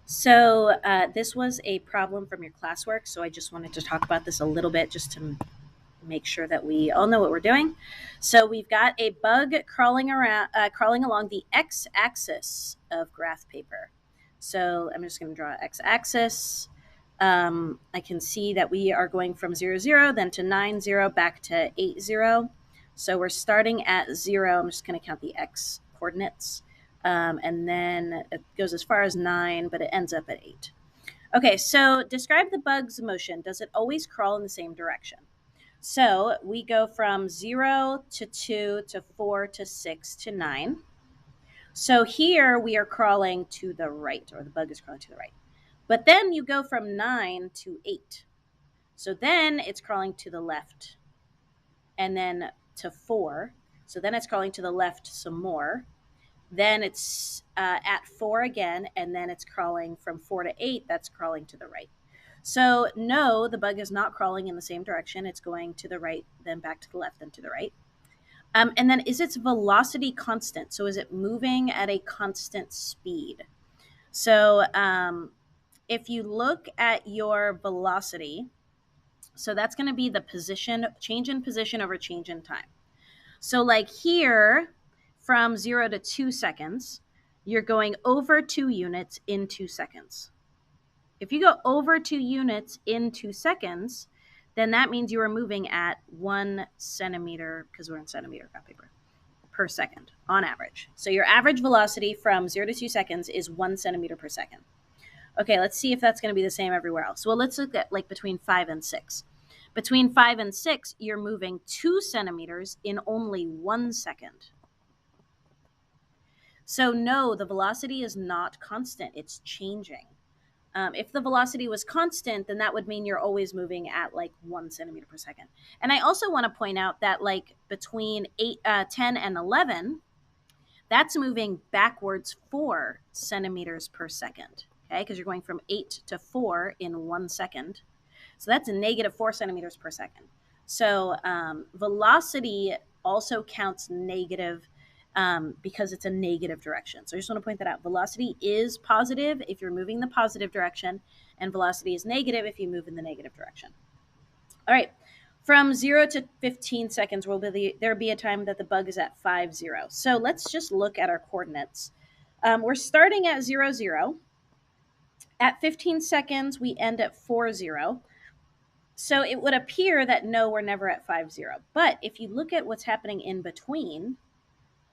So this was a problem from your classwork, so I just wanted to talk about this a little bit just to make sure that we all know what we're doing. So we've got a bug crawling along the x-axis of graph paper. So I'm just going to draw x-axis. I can see that we are going from 0, 0, then to 9, 0, back to 8, 0. So we're starting at 0. I'm just going to count the x coordinates. And then it goes as far as 9, but it ends up at 8. Okay, so describe the bug's motion. Does it always crawl in the same direction? So we go from 0 to 2 to 4 to 6 to 9. So here we are crawling to the right, or the bug is crawling to the right. But then you go from 9 to 8. So then it's crawling to the left, and then to 4. So then it's crawling to the left some more. Then it's at 4 again, and then it's crawling from 4 to 8. That's crawling to the right. So no, the bug is not crawling in the same direction. It's going to the right, then back to the left, then to the right. And then is its velocity constant? So is it moving at a constant speed? So if you look at your velocity, so that's going to be the position, change in position over change in time. So like here, from 0 to 2 seconds, you're going over 2 units in 2 seconds. If you go over 2 units in 2 seconds, then that means you are moving at 1 centimeter, because we're in centimeter graph paper, per second on average. So your average velocity from 0 to 2 seconds is 1 centimeter per second. Okay, let's see if that's going to be the same everywhere else. Well, let's look at like between 5 and 6. Between 5 and 6, you're moving 2 centimeters in only 1 second. So no, the velocity is not constant. It's changing. If the velocity was constant, then that would mean you're always moving at like 1 centimeter per second. And I also want to point out that like between 10 and 11, that's moving backwards 4 centimeters per second. Okay, because you're going from 8 to 4 in 1 second. So that's a negative 4 centimeters per second. So velocity also counts negative because it's a negative direction. So I just want to point that out. Velocity is positive if you're moving the positive direction, and velocity is negative if you move in the negative direction. All right. From 0 to 15 seconds, there'll be a time that the bug is at 5, 0. So let's just look at our coordinates. We're starting at 0, 0. At 15 seconds, we end at 4, 0. So it would appear that no, we're never at 5, 0. But if you look at what's happening in between,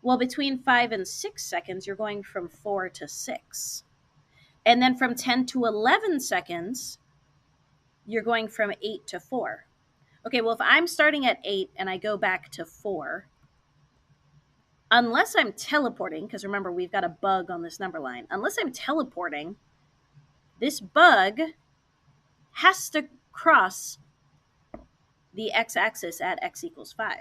well, between 5 and 6 seconds, you're going from 4 to 6. And then from 10 to 11 seconds, you're going from 8 to 4. Okay, well, if I'm starting at 8 and I go back to 4, unless I'm teleporting, because remember, we've got a bug on this number line, unless I'm teleporting, this bug has to cross the x-axis at x equals 5.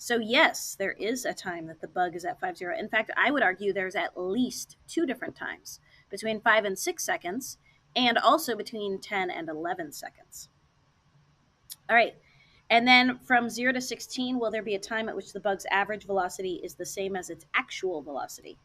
So yes, there is a time that the bug is at 5, 0. In fact, I would argue there's at least 2 different times, between 5 and 6 seconds, and also between 10 and 11 seconds. All right. And then from 0 to 16, will there be a time at which the bug's average velocity is the same as its actual velocity?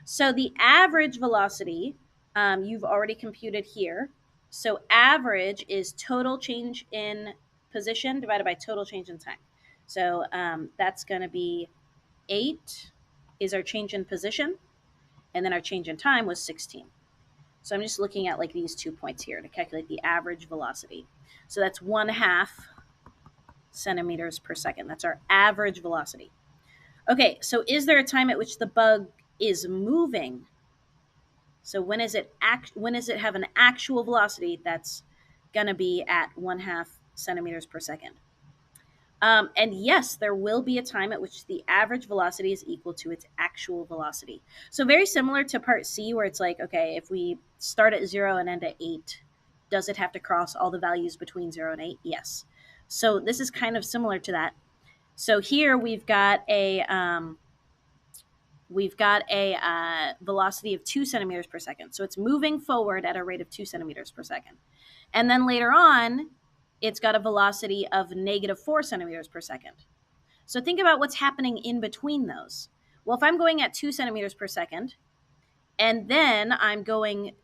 So the average velocity, you've already computed here. So average is total change in position divided by total change in time. So that's going to be 8 is our change in position, and then our change in time was 16. So I'm just looking at like these 2 points here to calculate the average velocity. So that's 1/2 centimeters per second. That's our average velocity. Okay, so is there a time at which the bug is moving? So when is it have an actual velocity that's going to be at 1/2 centimeters per second? And yes, there will be a time at which the average velocity is equal to its actual velocity. So very similar to part C, where it's like, okay, if we start at 0 and end at 8, does it have to cross all the values between 0 and 8? Yes. So this is kind of similar to that. So here we've got a velocity of 2 centimeters per second. So it's moving forward at a rate of 2 centimeters per second. And then later on, it's got a velocity of negative 4 centimeters per second. So think about what's happening in between those. Well, if I'm going at 2 centimeters per second, And then I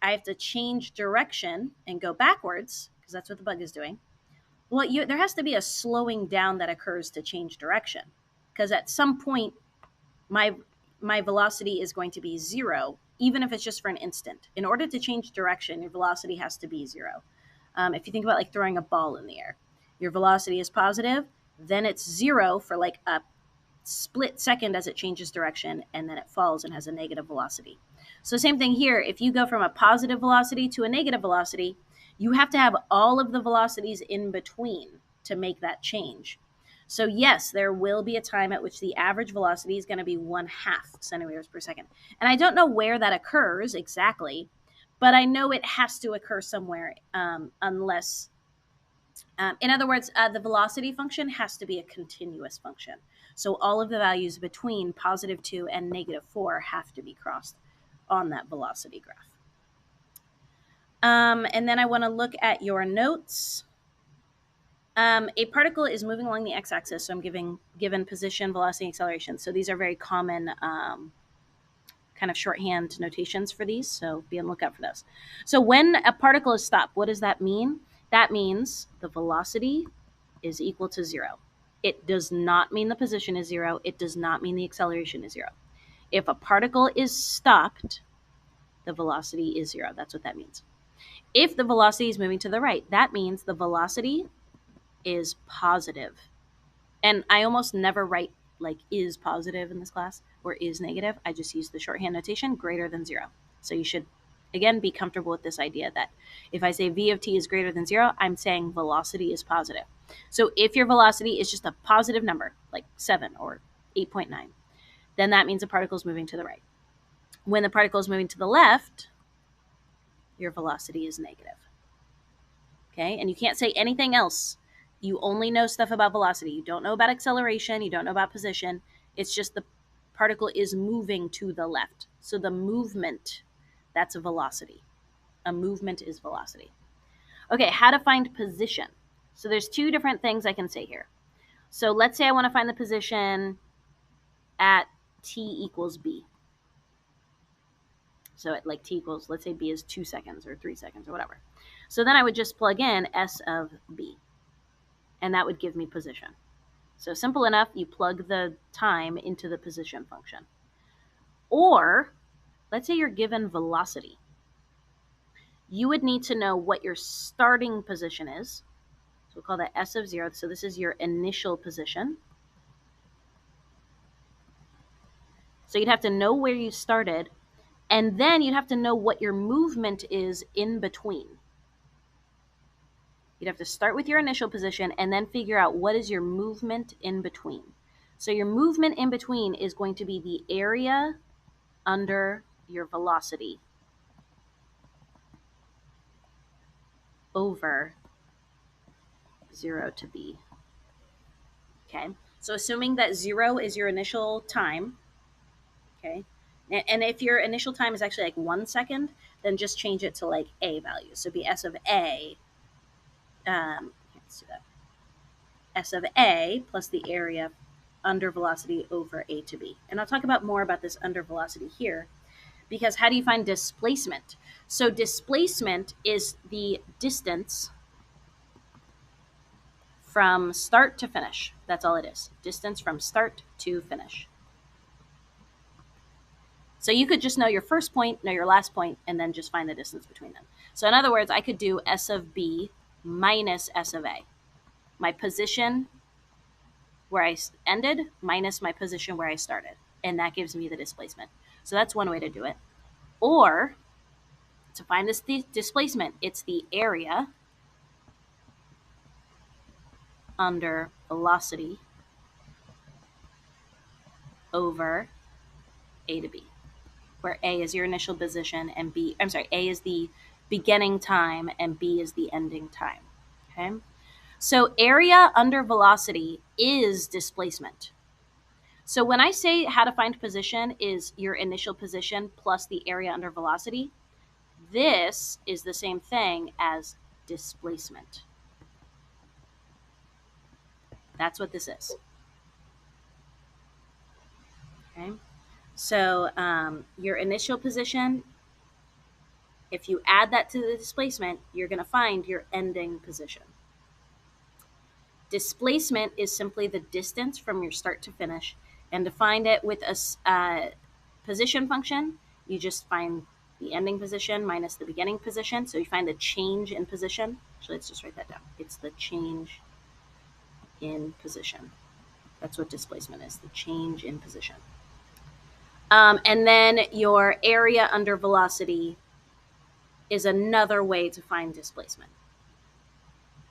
have to change direction and go backwards because that's what the bug is doing. Well, there has to be a slowing down that occurs to change direction, because at some point my velocity is going to be zero, even if it's just for an instant. In order to change direction, your velocity has to be zero. If you think about like throwing a ball in the air, your velocity is positive, then it's zero for like a split second as it changes direction, and then it falls and has a negative velocity. So same thing here. If you go from a positive velocity to a negative velocity, you have to have all of the velocities in between to make that change. So yes, there will be a time at which the average velocity is going to be 1/2 centimeters per second. And I don't know where that occurs exactly, but I know it has to occur somewhere, unless in other words, the velocity function has to be a continuous function. So all of the values between +2 and -4 have to be crossed on that velocity graph. And then I want to look at your notes. A particle is moving along the x-axis, so I'm given position, velocity, acceleration. So these are very common kind of shorthand notations for these, so be on the lookout for those. So when a particle is stopped, what does that mean? That means the velocity is equal to 0. It does not mean the position is 0. It does not mean the acceleration is 0. If a particle is stopped, the velocity is 0. That's what that means. If the velocity is moving to the right, that means the velocity is positive. And I almost never write like is positive in this class or is negative. I just use the shorthand notation greater than 0. So you should, again, be comfortable with this idea that if I say v of t is greater than 0, I'm saying velocity is positive. So if your velocity is just a positive number, like 7 or 8.9, then that means the particle is moving to the right. When the particle is moving to the left, your velocity is negative. Okay, and you can't say anything else. You only know stuff about velocity. You don't know about acceleration. You don't know about position. It's just the particle is moving to the left. So the movement, that's a velocity. A movement is velocity. Okay, how to find position. So there's two different things I can say here. So let's say I want to find the position at t equals b. So at like t equals, let's say b is 2 seconds or 3 seconds or whatever. So then I would just plug in s of b, and that would give me position. So simple enough, you plug the time into the position function. Or let's say you're given velocity. You would need to know what your starting position is. So we'll call that s of 0. So this is your initial position. So you'd have to know where you started, and then you'd have to know what your movement is in between. You'd have to start with your initial position and then figure out what is your movement in between. So your movement in between is going to be the area under your velocity over 0 to b. Okay, so assuming that 0 is your initial time, okay, and if your initial time is actually like 1 second, then just change it to like a value. So be s of a, let's do that, s of a plus the area under velocity over a to b. And I'll talk about more about this under velocity here, because how do you find displacement? So displacement is the distance from start to finish. That's all it is. Distance from start to finish. So you could just know your first point, know your last point, and then just find the distance between them. So in other words, I could do s of b minus s of a. My position where I ended minus my position where I started. And that gives me the displacement. So that's one way to do it. Or to find this displacement, it's the area under velocity over a to b, where a is your initial position and a is the beginning time and b is the ending time. Okay, so area under velocity is displacement. So when I say how to find position is your initial position plus the area under velocity, this is the same thing as displacement. That's what this is. Okay. So your initial position, if you add that to the displacement, you're going to find your ending position. Displacement is simply the distance from your start to finish. And to find it with a position function, you just find the ending position minus the beginning position. So you find the change in position. Actually, let's just write that down. It's the change in position. That's what displacement is, the change in position. And then your area under velocity is another way to find displacement,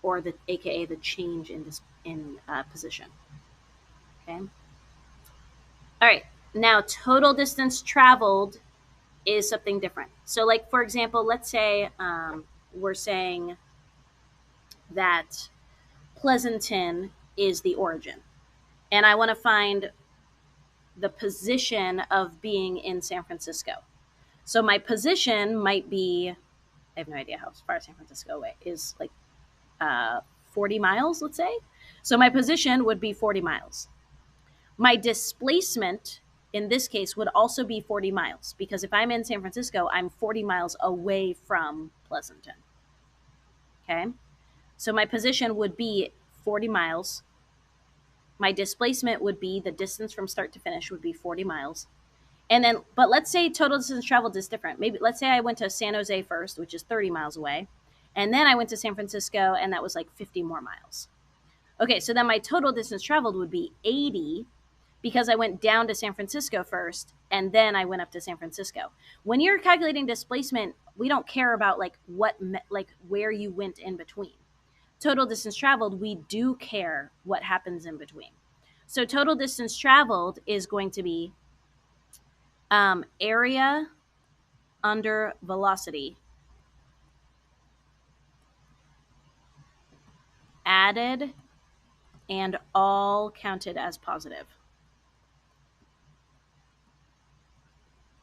or the aka the change in position. Okay. All right. Now, total distance traveled is something different. So, like for example, let's say we're saying that Pleasanton is the origin, and I want to find the position of being in San Francisco. So my position might be, I have no idea how far San Francisco away is, like 40 miles, let's say. So my position would be 40 miles. My displacement in this case would also be 40 miles, because if I'm in San Francisco, I'm 40 miles away from Pleasanton. Okay. So my position would be 40 miles. My displacement would be the distance from start to finish would be 40 miles. And then, but let's say total distance traveled is different. Maybe let's say I went to San Jose first, which is 30 miles away. And then I went to San Francisco, and that was like 50 more miles. Okay, so then my total distance traveled would be 80, because I went down to San Francisco first, and then I went up to San Francisco. When you're calculating displacement, we don't care about like where you went in between. Total distance traveled, we do care what happens in between. So total distance traveled is going to be area under velocity added and all counted as positive.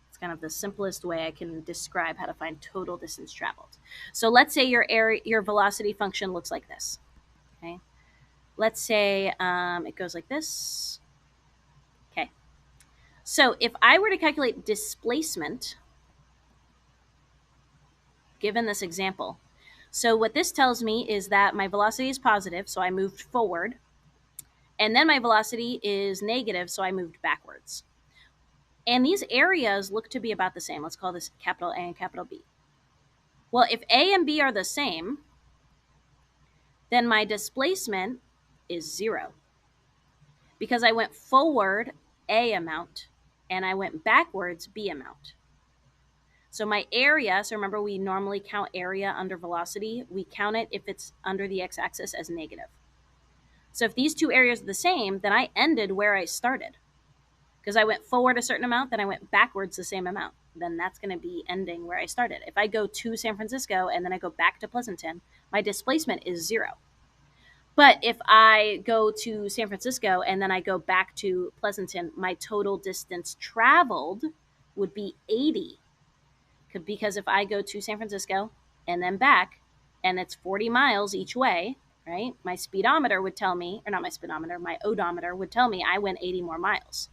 It's kind of the simplest way I can describe how to find total distance traveled. So let's say your velocity function looks like this. Okay, let's say it goes like this. Okay, so if I were to calculate displacement given this example, so what this tells me is that my velocity is positive, so I moved forward, and then my velocity is negative, so I moved backwards. And these areas look to be about the same. Let's call this capital A and capital B. Well, if A and B are the same, then my displacement is 0, because I went forward A amount and I went backwards B amount. So my area, so remember we normally count area under velocity, we count it if it's under the x-axis as negative. So if these two areas are the same, then I ended where I started, because I went forward a certain amount, then I went backwards the same amount. Then that's going to be ending where I started. If I go to San Francisco and then I go back to Pleasanton, my displacement is 0. But if I go to San Francisco and then I go back to Pleasanton, my total distance traveled would be 80. Because if I go to San Francisco and then back, and it's 40 miles each way, right? My speedometer would tell me, or not my speedometer, my odometer would tell me I went 80 more miles.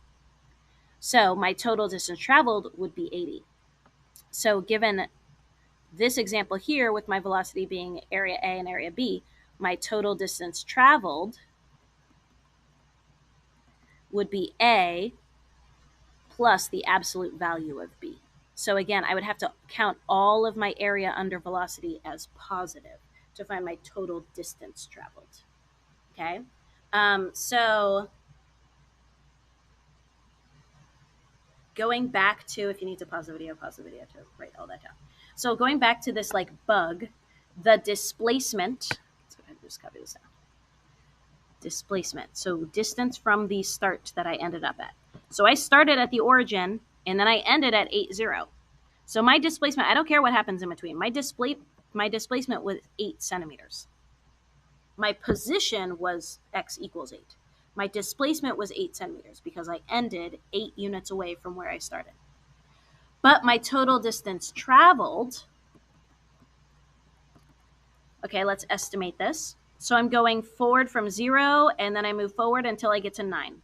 So my total distance traveled would be 80. So given this example here with my velocity being area A and area B, my total distance traveled would be A plus the absolute value of B. So again, I would have to count all of my area under velocity as positive to find my total distance traveled. Okay, so going back to, if you need to pause the video to write all that down. So going back to this like bug, the displacement, let's go ahead and just copy this down. Displacement, so distance from the start that I ended up at. So I started at the origin and then I ended at 80. So my displacement, I don't care what happens in between. My displacement was 8 centimeters. My position was x equals 8. My displacement was 8 centimeters because I ended 8 units away from where I started. But my total distance traveled, okay, let's estimate this. So I'm going forward from 0 and then I move forward until I get to 9.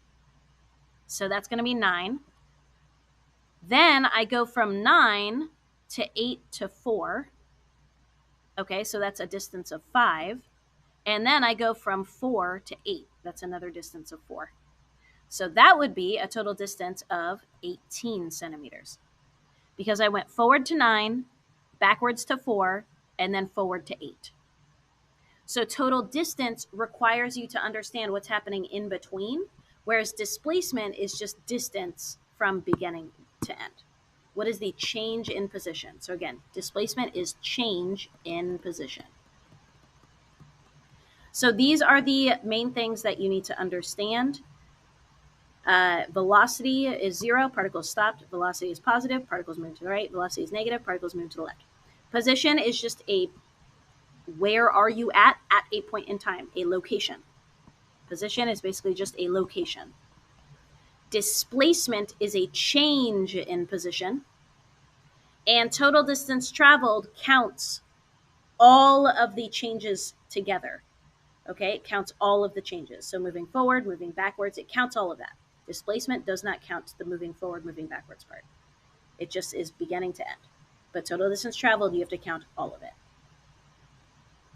So that's going to be 9. Then I go from 9 to 8 to 4. Okay, so that's a distance of 5. And then I go from 4 to 8. That's another distance of 4. So that would be a total distance of 18 centimeters because I went forward to 9, backwards to 4, and then forward to 8. So total distance requires you to understand what's happening in between, whereas displacement is just distance from beginning to end. What is the change in position? So again, displacement is change in position. So these are the main things that you need to understand. Velocity is 0, particles stopped. Velocity is positive, particles move to the right. Velocity is negative, particles move to the left. Position is just a where are you at a point in time, a location. Position is basically just a location. Displacement is a change in position. And total distance traveled counts all of the changes together. Okay, it counts all of the changes. So moving forward, moving backwards, it counts all of that. Displacement does not count the moving forward, moving backwards part. It just is beginning to end. But total distance traveled, you have to count all of it.